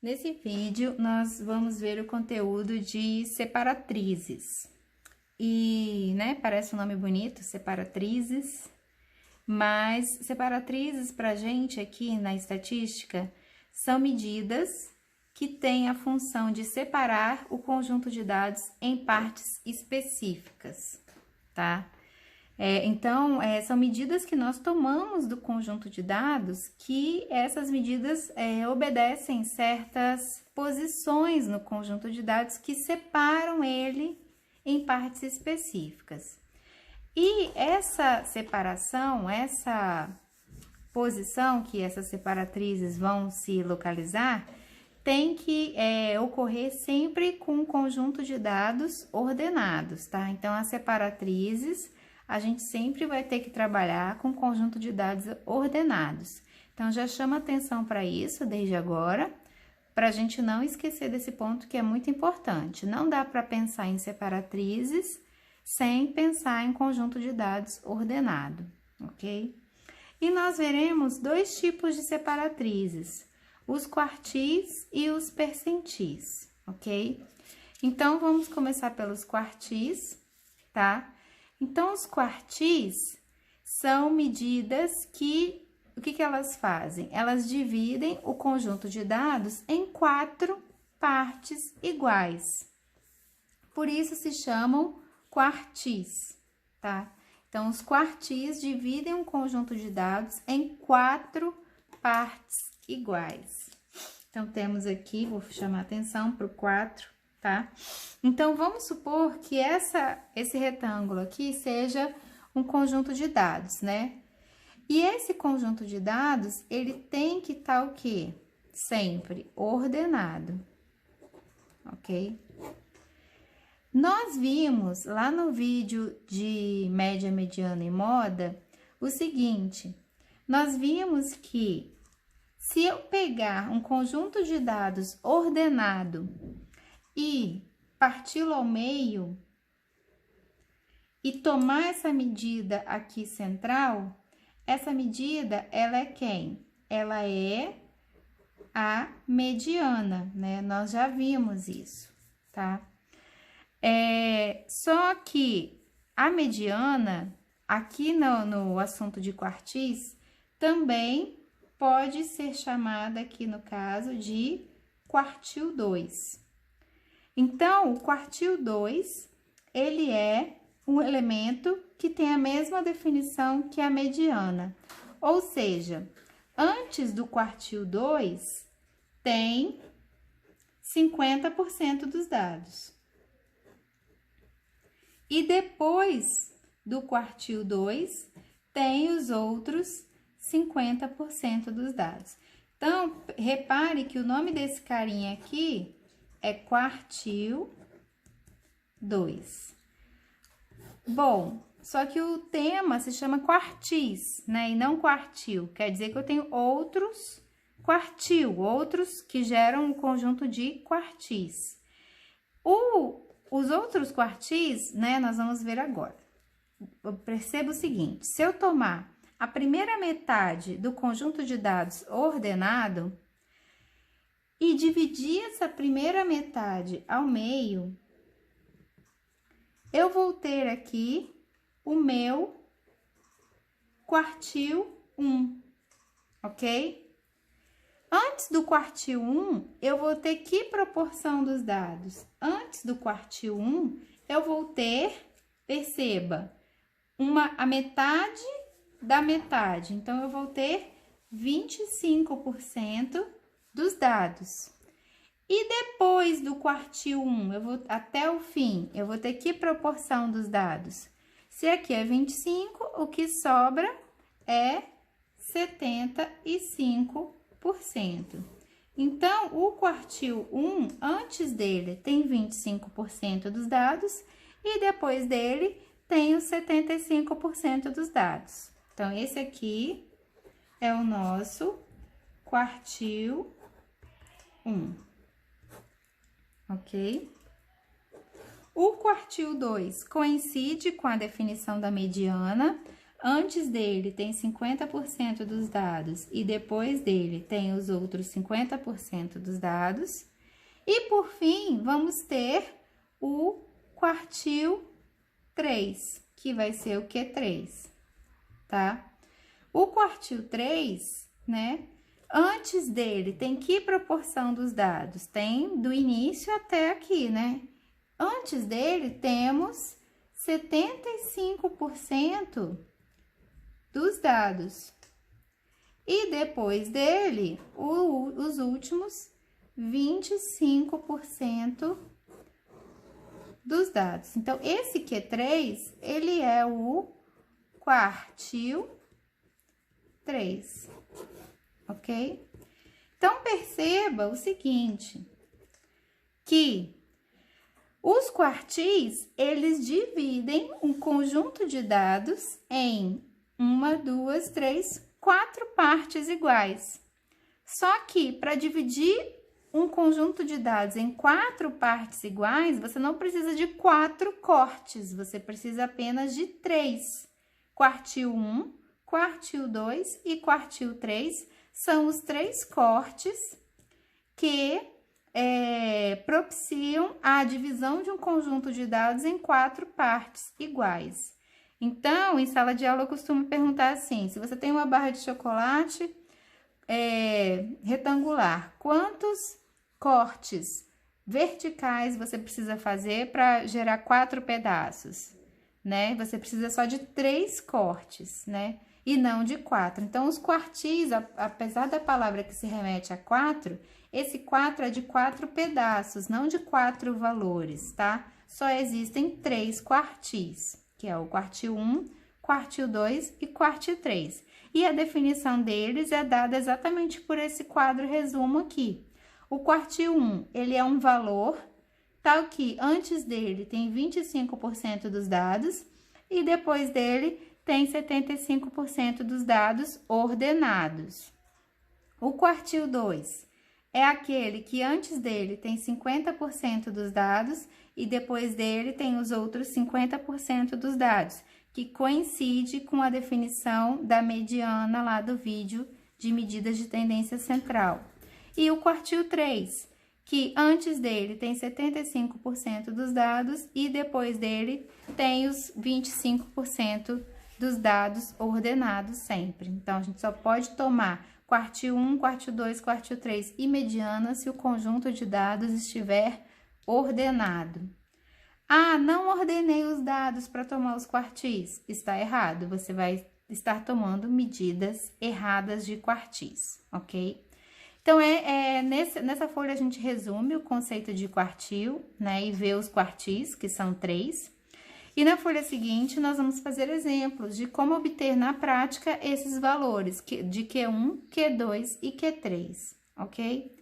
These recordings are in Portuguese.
Nesse vídeo, nós vamos ver o conteúdo de separatrizes. E, né, parece um nome bonito, separatrizes, mas separatrizes pra gente aqui na estatística são medidas que têm a função de separar o conjunto de dados em partes específicas, tá? Então, são medidas que nós tomamos do conjunto de dados que essas medidas obedecem certas posições no conjunto de dados que separam ele em partes específicas. E essa separação, essa posição que essas separatrizes vão se localizar, tem que ocorrer sempre com um conjunto de dados ordenados, tá? Então, as separatrizes, a gente sempre vai ter que trabalhar com um conjunto de dados ordenados. Então, já chama atenção para isso desde agora, para a gente não esquecer desse ponto que é muito importante. Não dá para pensar em separatrizes sem pensar em conjunto de dados ordenado, ok? E nós veremos dois tipos de separatrizes, os quartis e os percentis, ok? Então, vamos começar pelos quartis, tá? Então, os quartis são medidas que, o que elas fazem? Elas dividem o conjunto de dados em 4 partes iguais. Por isso se chamam quartis, tá? Então, os quartis dividem um conjunto de dados em 4 partes iguais. Então, temos aqui, vou chamar atenção para o 4, tá? Então, vamos supor que esse retângulo aqui seja um conjunto de dados, né? E esse conjunto de dados, ele tem que estar o quê? Sempre ordenado, ok? Nós vimos lá no vídeo de média, mediana e moda o seguinte: nós vimos que se eu pegar um conjunto de dados ordenado e parti-lo ao meio e tomar essa medida aqui central, essa medida, ela é quem? Ela é a mediana, né? Nós já vimos isso, tá? Só que a mediana, aqui no assunto de quartis, também pode ser chamada aqui no caso de quartil 2. Então, o quartil 2, ele é um elemento que tem a mesma definição que a mediana. Ou seja, antes do quartil 2, tem 50% dos dados. E depois do quartil 2, tem os outros 50% dos dados. Então, repare que o nome desse carinha aqui é quartil 2. Bom, só que o tema se chama quartis, né? E não quartil. Quer dizer que eu tenho outros quartil, outros que geram um conjunto de quartis. Os outros quartis, né, nós vamos ver agora. Perceba o seguinte: se eu tomar a primeira metade do conjunto de dados ordenado e dividir essa primeira metade ao meio, eu vou ter aqui o meu quartil 1, ok? Antes do quartil 1, eu vou ter que proporção dos dados? Antes do quartil 1, eu vou ter, perceba, a metade da metade. Então, eu vou ter 25% dos dados. E depois do quartil 1, até o fim, eu vou ter que proporção dos dados? Se aqui é 25, o que sobra é 75%. Então, o quartil 1, antes dele, tem 25% dos dados e depois dele tem os 75% dos dados. Então, esse aqui é o nosso quartil 1, ok? O quartil 2 coincide com a definição da mediana. antes dele tem 50% dos dados e depois dele tem os outros 50% dos dados. E, por fim, vamos ter o quartil 3, que vai ser o Q3, tá? O quartil 3, né? Antes dele, tem que proporção dos dados? Tem do início até aqui, né? Antes dele, temos 75% dos dados. E depois dele, os últimos 25% dos dados. Então, esse Q3, ele é o quartil 3, ok? Então, perceba o seguinte, que os quartis, eles dividem um conjunto de dados em 1, 2, 3, 4 partes iguais. Só que, para dividir um conjunto de dados em 4 partes iguais, você não precisa de 4 cortes, você precisa apenas de 3. Quartil 1, quartil 2 e quartil 3 são os 3 cortes que propiciam a divisão de um conjunto de dados em 4 partes iguais. Então, em sala de aula, eu costumo perguntar assim, se você tem uma barra de chocolate retangular, quantos cortes verticais você precisa fazer para gerar 4 pedaços, né? Você precisa só de 3 cortes, né? E não de 4. Então, os quartis, apesar da palavra que se remete a 4, esse 4 é de 4 pedaços, não de 4 valores, tá? Só existem 3 quartis, que é o quartil 1, quartil 2 e quartil 3. E a definição deles é dada exatamente por esse quadro resumo aqui. O quartil 1, ele é um valor, tal que antes dele tem 25% dos dados e depois dele tem 75% dos dados ordenados. O quartil 2 é aquele que antes dele tem 50% dos dados e depois dele tem os outros 50% dos dados, que coincide com a definição da mediana lá do vídeo de medidas de tendência central. E o quartil 3, que antes dele tem 75% dos dados e depois dele tem os 25% dos dados ordenados sempre. Então, a gente só pode tomar quartil 1, quartil 2, quartil 3 e mediana se o conjunto de dados estiver ordenado. Ah, não ordenei os dados para tomar os quartis. Está errado, você vai estar tomando medidas erradas de quartis, ok? Então, nessa folha a gente resume o conceito de quartil, né? E vê os quartis, que são 3. E na folha seguinte, nós vamos fazer exemplos de como obter na prática esses valores de Q1, Q2 e Q3, ok?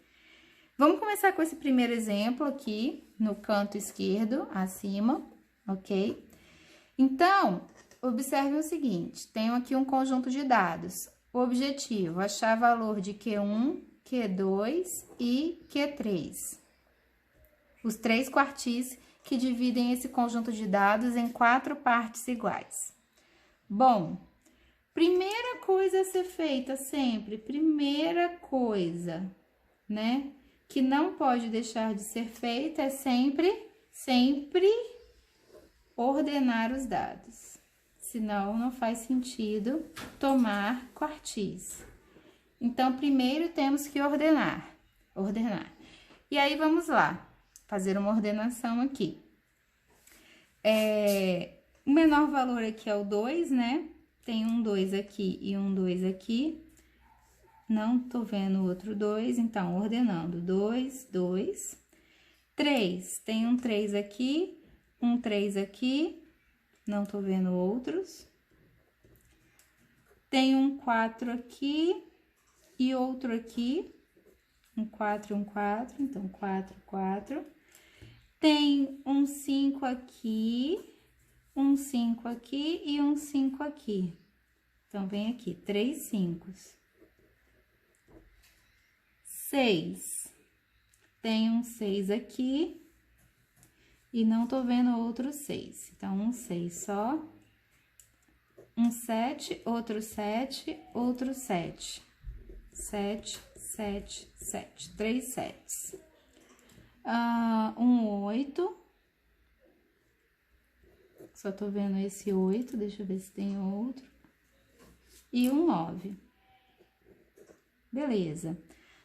Vamos começar com esse primeiro exemplo aqui, no canto esquerdo, acima, ok? Então, observe o seguinte, tenho aqui um conjunto de dados. O objetivo, achar valor de Q1, Q2 e Q3. Os 3 quartis que dividem esse conjunto de dados em 4 partes iguais. Bom, primeira coisa a ser feita sempre, primeira coisa, né, que não pode deixar de ser feita é sempre ordenar os dados. Senão, não faz sentido tomar quartis. Então, primeiro temos que ordenar. E aí, vamos lá, fazer uma ordenação aqui. O menor valor aqui é o 2, né? Tem um 2 aqui e um 2 aqui. Não tô vendo o outro 2, então, ordenando. 2, 2. 3, tem um 3 aqui, um 3 aqui. Não tô vendo outros. Tem um 4 aqui e outro aqui. Um 4 e um 4, então 4, 4. Tem um 5 aqui, um 5 aqui e um 5 aqui. Então, vem aqui, 3 5. 6. Tem um 6 aqui e não tô vendo outro 6. Então, um 6 só. um 7, outro 7, outro 7. 7, 7, 7. 3 setes. Um 8. Só tô vendo esse 8, deixa eu ver se tem outro. E um 9. Beleza.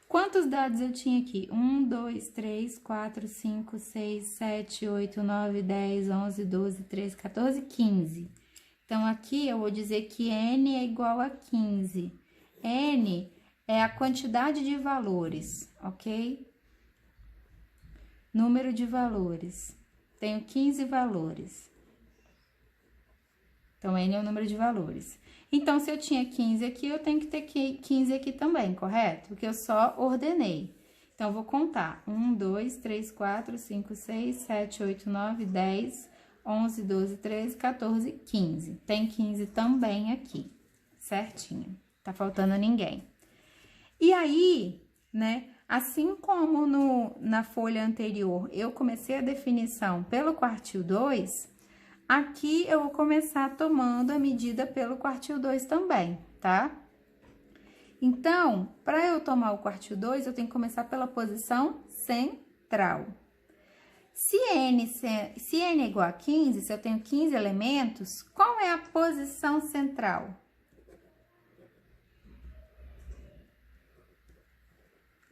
Quantos dados eu tinha aqui? 1, 2, 3, 4, 5, 6, 7, 8, 9, 10, 11, 12, 13, 14, 15. Então, aqui eu vou dizer que N é igual a 15. N é a quantidade de valores, ok? Número de valores. Tenho 15 valores. Então, N é o número de valores. Então, se eu tinha 15 aqui, eu tenho que ter 15 aqui também, correto? Porque eu só ordenei. Então, eu vou contar. 1, 2, 3, 4, 5, 6, 7, 8, 9, 10, 11, 12, 13, 14, 15. Tem 15 também aqui, certinho. Tá faltando ninguém. E aí, né, assim como na folha anterior, eu comecei a definição pelo quartil 2, aqui eu vou começar tomando a medida pelo quartil 2 também, tá? Então, para eu tomar o quartil 2, eu tenho que começar pela posição central. Se N é igual a 15, se eu tenho 15 elementos, qual é a posição central?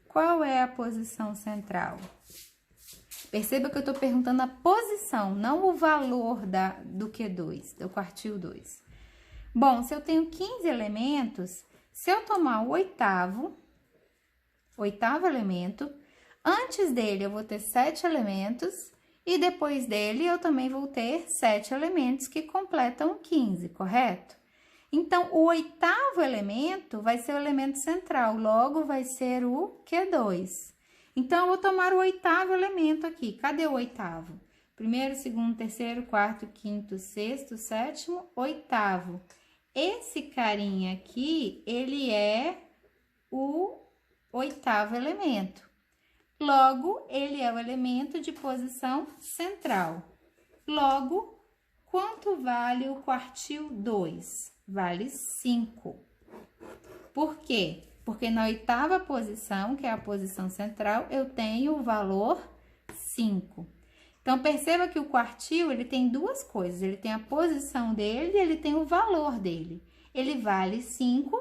Qual é a posição central? Perceba que eu tô perguntando a posição, não o valor do Q2, do quartil 2. Bom, se eu tenho 15 elementos, se eu tomar o oitavo elemento, antes dele eu vou ter 7 elementos e depois dele eu também vou ter 7 elementos que completam 15, correto? Então, o oitavo elemento vai ser o elemento central, logo vai ser o Q2. Então, eu vou tomar o oitavo elemento aqui. Cadê o oitavo? Primeiro, segundo, terceiro, quarto, quinto, sexto, sétimo, oitavo. Esse carinha aqui, ele é o oitavo elemento. Logo, ele é o elemento de posição central. Logo, quanto vale o quartil 2? Vale 5. Por quê? Porque na oitava posição, que é a posição central, eu tenho o valor 5. Então, perceba que o quartil, ele tem duas coisas. Ele tem a posição dele e ele tem o valor dele. Ele vale 5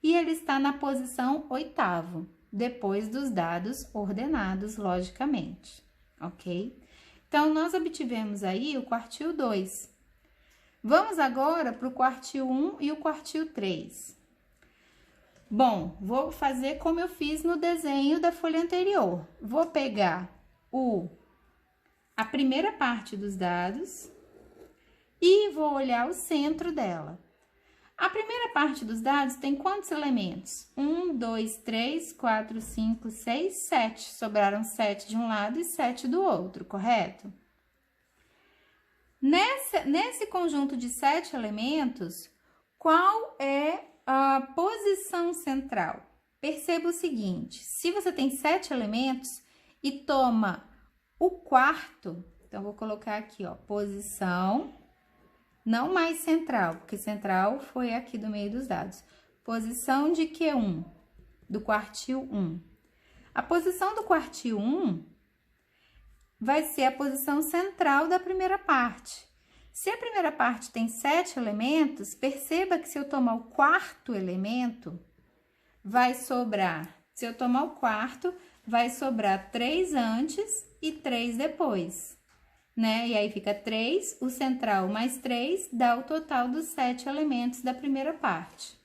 e ele está na posição oitavo, depois dos dados ordenados, logicamente, ok? Então, nós obtivemos aí o quartil 2. Vamos agora para o quartil 1 e o quartil 3. Bom, vou fazer como eu fiz no desenho da folha anterior. Vou pegar a primeira parte dos dados e vou olhar o centro dela. A primeira parte dos dados tem quantos elementos? 1, 2, 3, 4, 5, 6, 7. Sobraram 7 de um lado e 7 do outro, correto? Nesse conjunto de 7 elementos, qual é a posição central? Perceba o seguinte, se você tem 7 elementos e toma o quarto, então, vou colocar aqui, ó, posição, não mais central, porque central foi aqui do meio dos dados. Posição de Q1, do quartil 1. A posição do quartil 1 vai ser a posição central da primeira parte. Se a primeira parte tem 7 elementos, perceba que se eu tomar o quarto elemento, vai sobrar, se eu tomar o quarto, vai sobrar 3 antes e 3 depois, né? E aí fica 3, o central mais 3 dá o total dos 7 elementos da primeira parte.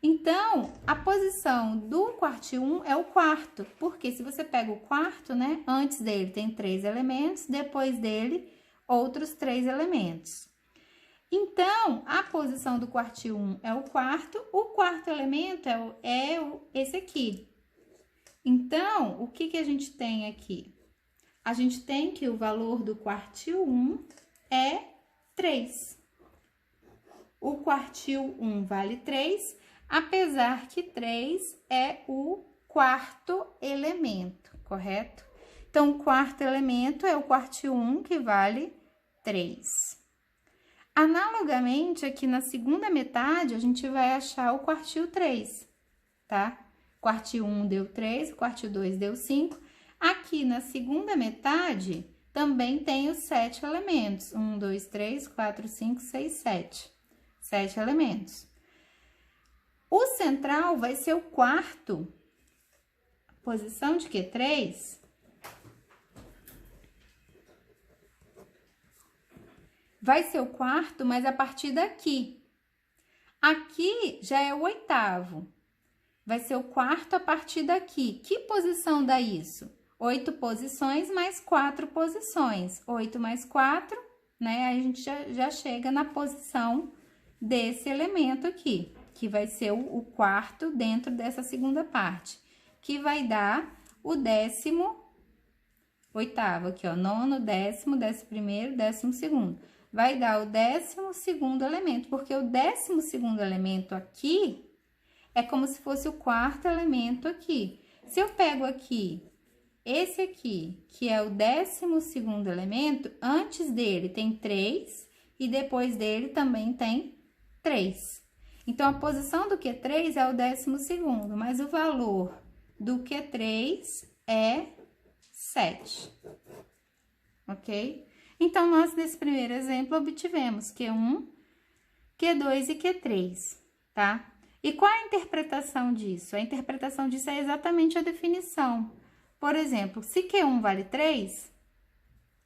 Então, a posição do quartil 1 é o quarto, porque se você pega o quarto, né, antes dele tem 3 elementos, depois dele, outros 3 elementos. Então, a posição do quartil 1 é o quarto elemento é esse aqui. Então, o que a gente tem aqui? A gente tem que o valor do quartil 1 é 3. O quartil 1 vale 3, apesar que 3 é o quarto elemento, correto? Então, o quarto elemento é o quartil 1, que vale 3. Analogamente, aqui na segunda metade, a gente vai achar o quartil 3, tá? Quartil 1 deu 3, quartil 2 deu 5. Aqui na segunda metade, também tem os 7 elementos. 1, 2, 3, 4, 5, 6, 7. 7 elementos. O central vai ser o quarto. Posição de Q3 vai ser o quarto, mas a partir daqui. Aqui já é o oitavo. Vai ser o quarto a partir daqui. Que posição dá isso? 8 posições mais 4 posições. 8 mais 4, né? Aí a gente já chega na posição desse elemento aqui, que vai ser o quarto dentro dessa segunda parte, que vai dar o 18º aqui, ó, nono, 10º, 11º, 12º. Vai dar o 12º elemento, porque o 12º elemento aqui é como se fosse o quarto elemento aqui. Se eu pego aqui, esse aqui, que é o 12º elemento, antes dele tem 3 e depois dele também tem 3. Então, a posição do Q3 é o 12º, mas o valor do Q3 é 7, ok? Então, nós, nesse primeiro exemplo, obtivemos Q1, Q2 e Q3, tá? E qual é a interpretação disso? A interpretação disso é exatamente a definição. Por exemplo, se Q1 vale 3,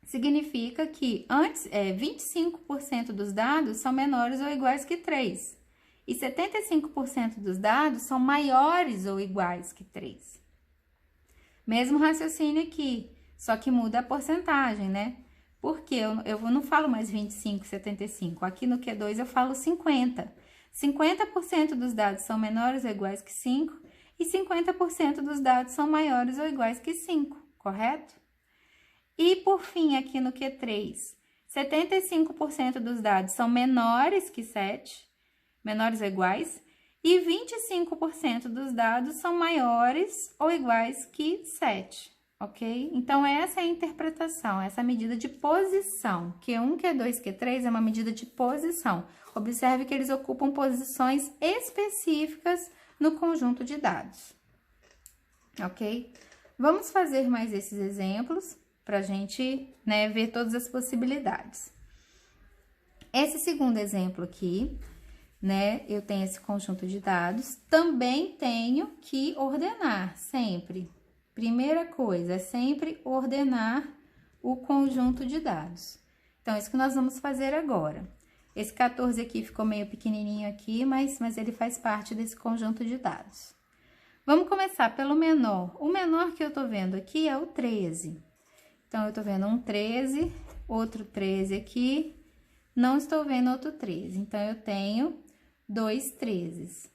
significa que antes 25% dos dados são menores ou iguais que 3. E 75% dos dados são maiores ou iguais que 3. Mesmo raciocínio aqui, só que muda a porcentagem, né? Porque eu não falo mais 25, 75. Aqui no Q2 eu falo 50. 50% dos dados são menores ou iguais que 5 e 50% dos dados são maiores ou iguais que 5, correto? E por fim, aqui no Q3, 75% dos dados são menores que 7, menores ou iguais, e 25% dos dados são maiores ou iguais que 7, ok? Então, essa é a interpretação, essa medida de posição. Q1, Q2, Q3 é uma medida de posição. Observe que eles ocupam posições específicas no conjunto de dados, ok? Vamos fazer mais esses exemplos para a gente, né, ver todas as possibilidades. Esse segundo exemplo aqui, né, eu tenho esse conjunto de dados, também tenho que ordenar sempre. Primeira coisa, é sempre ordenar o conjunto de dados. Então, isso que nós vamos fazer agora. Esse 14 aqui ficou meio pequenininho aqui, mas ele faz parte desse conjunto de dados. Vamos começar pelo menor. O menor que eu tô vendo aqui é o 13. Então, eu tô vendo um 13, outro 13 aqui, não estou vendo outro 13. Então, eu tenho 2 13s.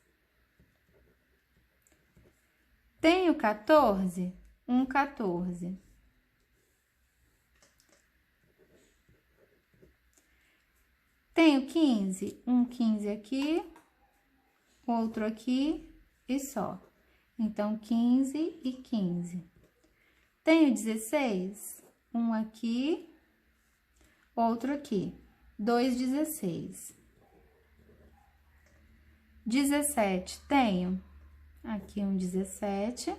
Tenho 14, um 14. Tenho 15, um 15 aqui, outro aqui e só. Então, 15 e 15. Tenho 16, um aqui, outro aqui. 2 16. 17, tenho aqui um 17.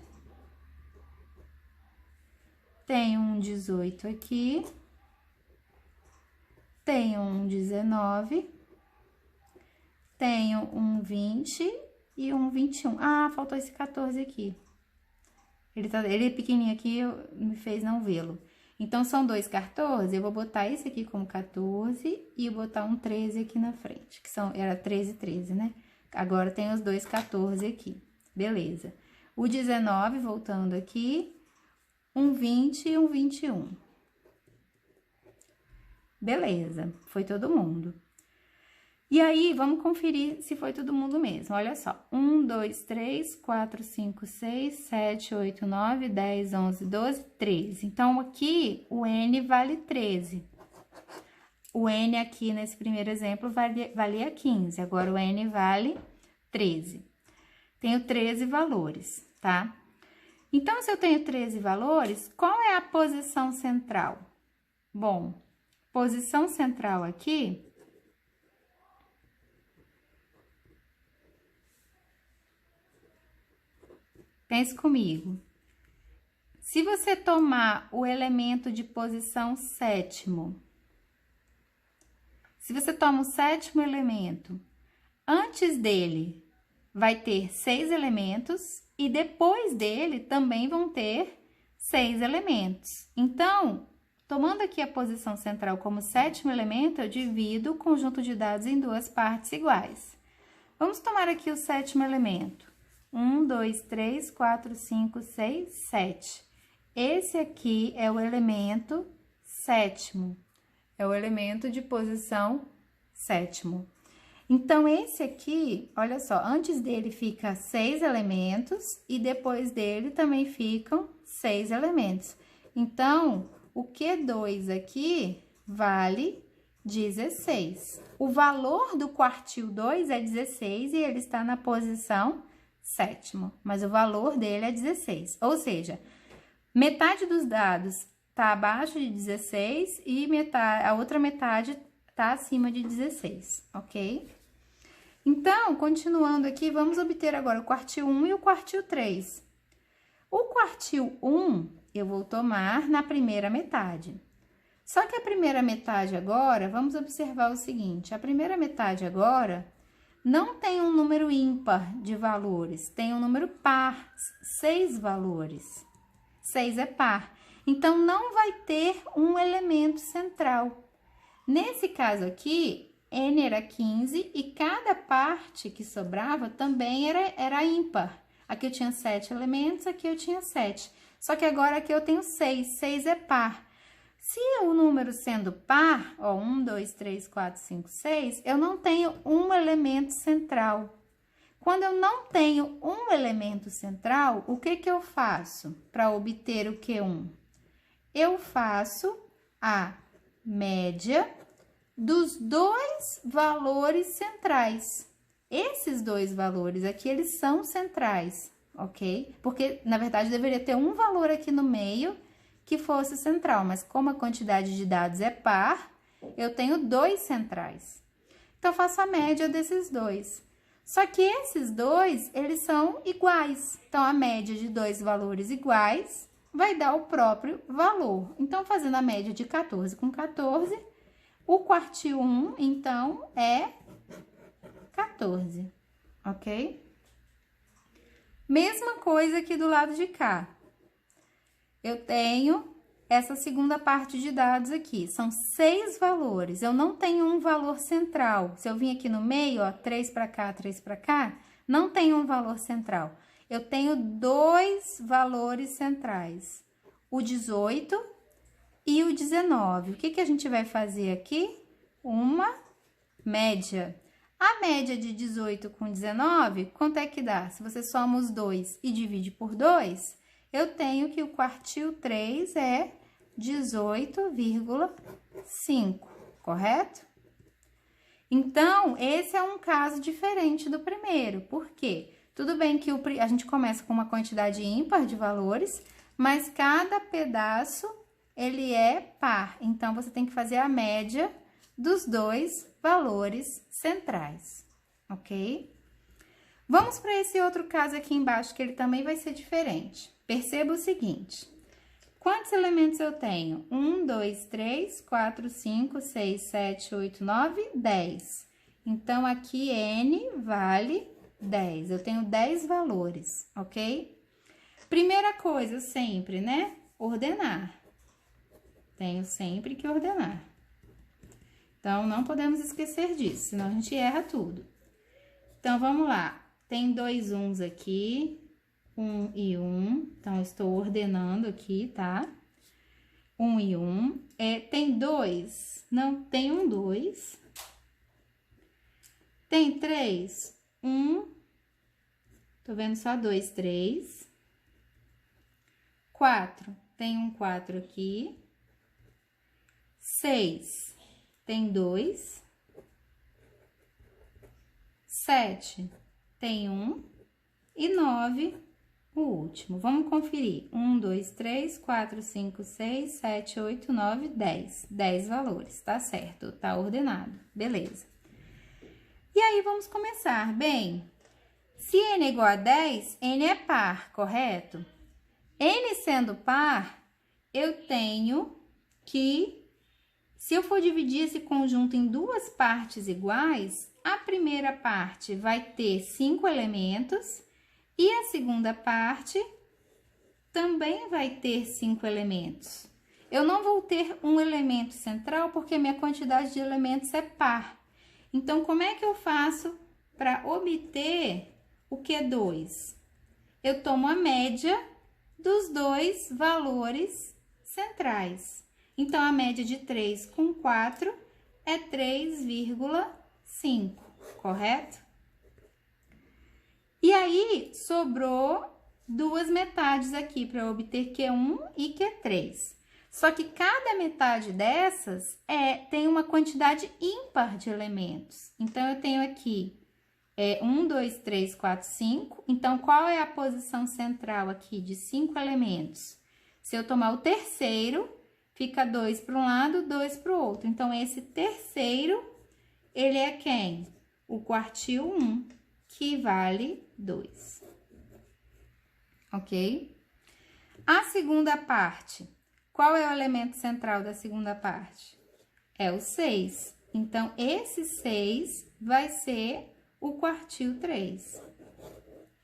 Tenho um 18 aqui. Tenho um 19, tenho um 20 e um 21. Ah, faltou esse 14 aqui. Ele é pequenininho aqui, me fez não vê-lo. Então, são 2 14, eu vou botar esse aqui como 14 e botar um 13 aqui na frente, que era 13 e 13, né? Agora, tem os 2 14 aqui, beleza. O 19, voltando aqui, um 20 e um 21. Beleza, foi todo mundo. E aí, vamos conferir se foi todo mundo mesmo. Olha só, 1, 2, 3, 4, 5, 6, 7, 8, 9, 10, 11, 12, 13. Então, aqui, o N vale 13. O N aqui, nesse primeiro exemplo, valia 15. Agora, o N vale 13. Tenho 13 valores, tá? Então, se eu tenho 13 valores, qual é a posição central? Bom, posição central aqui Pense comigo. Se você tomar o elemento de posição sétimo, se você toma o sétimo elemento, antes dele vai ter 6 elementos e depois dele também vão ter 6 elementos. Então, tomando aqui a posição central como sétimo elemento, eu divido o conjunto de dados em duas partes iguais. Vamos tomar aqui o sétimo elemento. 1, 2, 3, 4, 5, 6, 7. Esse aqui é o elemento sétimo. É o elemento de posição sétimo. Então, esse aqui, olha só, antes dele fica 6 elementos e depois dele também ficam 6 elementos. Então, o Q2 aqui vale 16. O valor do quartil 2 é 16 e ele está na posição sétimo, mas o valor dele é 16. Ou seja, metade dos dados está abaixo de 16 e a outra metade está acima de 16, ok? Então, continuando aqui, vamos obter agora o quartil 1 e o quartil 3. O quartil 1 eu vou tomar na primeira metade. Só que a primeira metade agora, vamos observar o seguinte, a primeira metade agora não tem um número ímpar de valores, tem um número par, 6 valores. 6 é par, então não vai ter um elemento central. Nesse caso aqui, N era 15 e cada parte que sobrava também era ímpar. Aqui eu tinha 7 elementos, aqui eu tinha 7. Só que agora aqui eu tenho 6, 6 é par. Se o número sendo par, ó, 1, 2, 3, 4, 5, 6, eu não tenho um elemento central. Quando eu não tenho um elemento central, o que eu faço para obter o Q1? Eu faço a média dos dois valores centrais. Esses dois valores aqui, eles são centrais, ok? Porque, na verdade, deveria ter um valor aqui no meio que fosse central, mas como a quantidade de dados é par, eu tenho dois centrais. Então, eu faço a média desses dois. Só que esses dois, eles são iguais. Então, a média de dois valores iguais vai dar o próprio valor. Então, fazendo a média de 14 com 14, o quartil 1, então, é 14, ok? Mesma coisa aqui do lado de cá. Eu tenho essa segunda parte de dados aqui, são 6 valores, eu não tenho um valor central. Se eu vim aqui no meio, ó, 3 para cá, 3 para cá, não tenho um valor central. Eu tenho dois valores centrais, o 18 e o 19. O que a gente vai fazer aqui? Uma média. A média de 18 com 19, quanto é que dá? Se você soma os dois e divide por 2, eu tenho que o quartil 3 é 18,5, correto? Então, esse é um caso diferente do primeiro. Por quê? Tudo bem que a gente começa com uma quantidade ímpar de valores, mas cada pedaço, ele é par. Então, você tem que fazer a média dos dois valores centrais, ok? Vamos para esse outro caso aqui embaixo, que ele também vai ser diferente. Perceba o seguinte, quantos elementos eu tenho? 1, 2, 3, 4, 5, 6, 7, 8, 9, 10. Então, aqui N vale 10. Eu tenho 10 valores, ok? Primeira coisa, sempre, né? Ordenar. Tenho sempre que ordenar. Então, não podemos esquecer disso, senão a gente erra tudo. Então, vamos lá. Tem dois uns aqui, 1 e 1. Então, eu estou ordenando aqui, tá? 1 e 1. Tem 2? Não, tem 1, 2. Tem 3? 1. Tô vendo só 2, 3. 4. Tem um 4 aqui. 6. Tem 2. 7. Tem 1. E 9, o último. Vamos conferir. 1, 2, 3, 4, 5, 6, 7, 8, 9, 10. 10 valores, tá certo, tá ordenado. Beleza. E aí, vamos começar. Bem, Se n é igual a 10, n é par, correto? N sendo par, eu tenho que, se eu for dividir esse conjunto em duas partes iguais, a primeira parte vai ter 5 elementos e a segunda parte também vai ter 5 elementos. Eu não vou ter um elemento central porque minha quantidade de elementos é par. Então, como é que eu faço para obter o Q2? Eu tomo a média dos dois valores centrais. Então, a média de 3 com 4 é 3,5, correto? E aí, sobrou duas metades aqui para eu obter Q1 e Q3. Só que cada metade dessas tem uma quantidade ímpar de elementos. Então, eu tenho aqui 1, 2, 3, 4, 5. Então, qual é a posição central aqui de 5 elementos? Se eu tomar o terceiro, fica 2 para um lado, 2 para o outro. Então, esse terceiro, ele é quem? O quartil 1, que vale 2. Ok? A segunda parte, qual é o elemento central da segunda parte? É o 6. Então, esse 6 vai ser o quartil 3.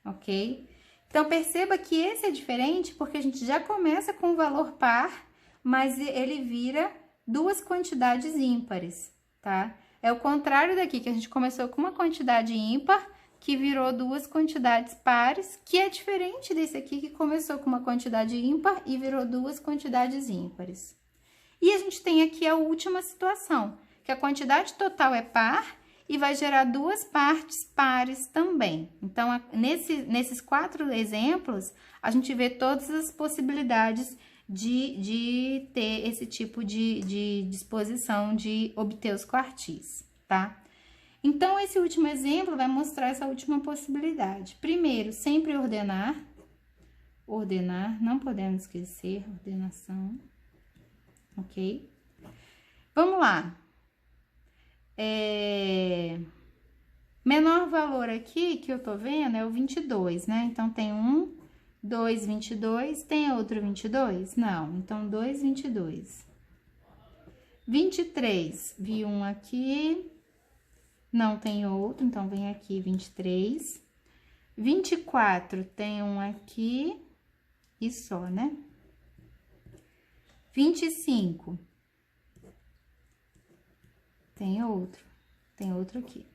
Ok? Então, perceba que esse é diferente porque a gente já começa com o valor par, mas ele vira duas quantidades ímpares, tá? É o contrário daqui, que a gente começou com uma quantidade ímpar, que virou duas quantidades pares, que é diferente desse aqui, que começou com uma quantidade ímpar e virou duas quantidades ímpares. E a gente tem aqui a última situação, que a quantidade total é par e vai gerar duas partes pares também. Então, nesses 4 exemplos, a gente vê todas as possibilidades de ter esse tipo de disposição de obter os quartis, tá? Então, esse último exemplo vai mostrar essa última possibilidade. Primeiro, sempre ordenar, não podemos esquecer, ordenação, ok? Vamos lá. Menor valor aqui que eu tô vendo é o 22, né? Então, tem 1, 2, 22, tem outro 22? Não, então 2, 22. 23, vi um aqui, não tem outro, então vem aqui 23. 24, tem um aqui e só, né? 25, tem outro aqui.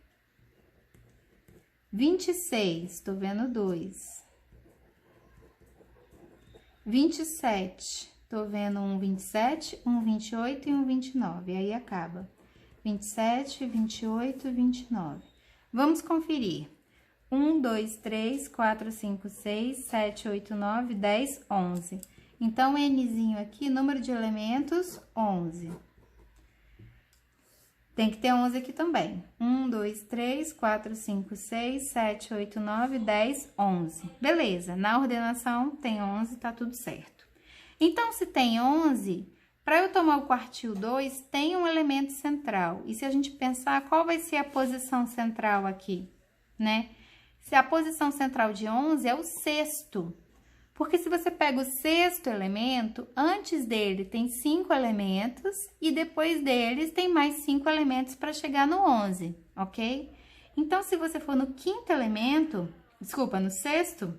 26, tô vendo 2. 27, tô vendo um 27, um 28 e um 29, aí acaba. 27, 28, 29. Vamos conferir. 1, 2, 3, 4, 5, 6, 7, 8, 9, 10, 11. Então, Nzinho aqui, número de elementos, 11. Tem que ter 11 aqui também. 1, 2, 3, 4, 5, 6, 7, 8, 9, 10, 11. Beleza, na ordenação tem 11, tá tudo certo. Então, se tem 11, para eu tomar o quartil 2, tem um elemento central. E se a gente pensar, qual vai ser a posição central aqui, né? Se a posição central de 11 é o sexto. Porque se você pega o sexto elemento, antes dele tem 5 elementos e depois deles tem mais 5 elementos para chegar no 11, ok? Então, se você for no quinto elemento, desculpa, no sexto,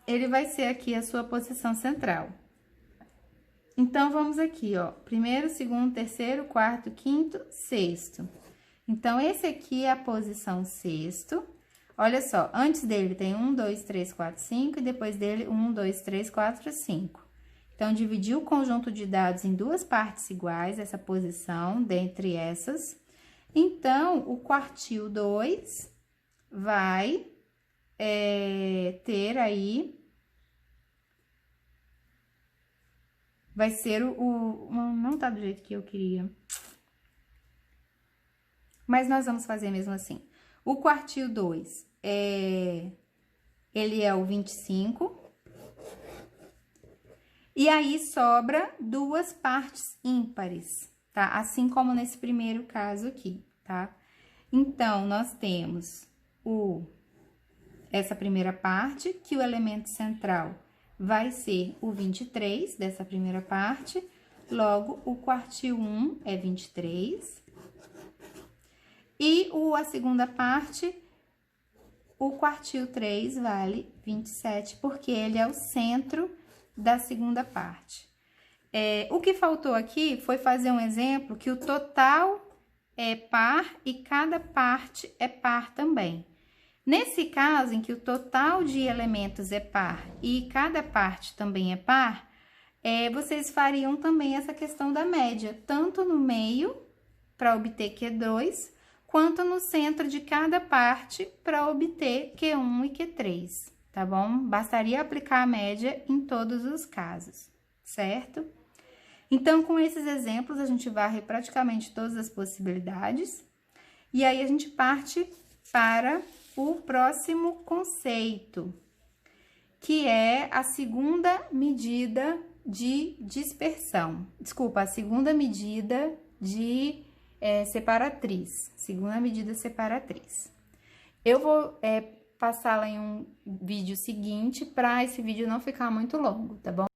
ele vai ser aqui a sua posição central. Então, vamos aqui, ó, primeiro, segundo, terceiro, quarto, quinto, sexto. Então, esse aqui é a posição sexto. Olha só, antes dele tem 1, 2, 3, 4, 5 e depois dele 1, 2, 3, 4, 5. Então, dividir o conjunto de dados em duas partes iguais, essa posição, dentre essas. Então, o quartil 2 vai ter aí... Vai ser não tá do jeito que eu queria. Mas nós vamos fazer mesmo assim. O quartil 2, ele é o 25. E aí, sobra duas partes ímpares, tá? Assim como nesse primeiro caso aqui, tá? Então, nós temos o essa primeira parte, que o elemento central vai ser o 23 dessa primeira parte, logo, o quartil 1 é 23. E a segunda parte, o quartil 3 vale 27, porque ele é o centro da segunda parte. O que faltou aqui foi fazer um exemplo que o total é par e cada parte é par também. Nesse caso, em que o total de elementos é par e cada parte também é par, vocês fariam também essa questão da média, tanto no meio, para obter Q2, quanto no centro de cada parte, para obter Q1 e Q3, tá bom? Bastaria aplicar a média em todos os casos, certo? Então, com esses exemplos, a gente varre praticamente todas as possibilidades, e aí a gente parte para o próximo conceito, que é a segunda medida de dispersão. Desculpa, a segunda medida de separatriz. Segunda medida separatriz. Eu vou passá-la em um vídeo seguinte, para esse vídeo não ficar muito longo, tá bom?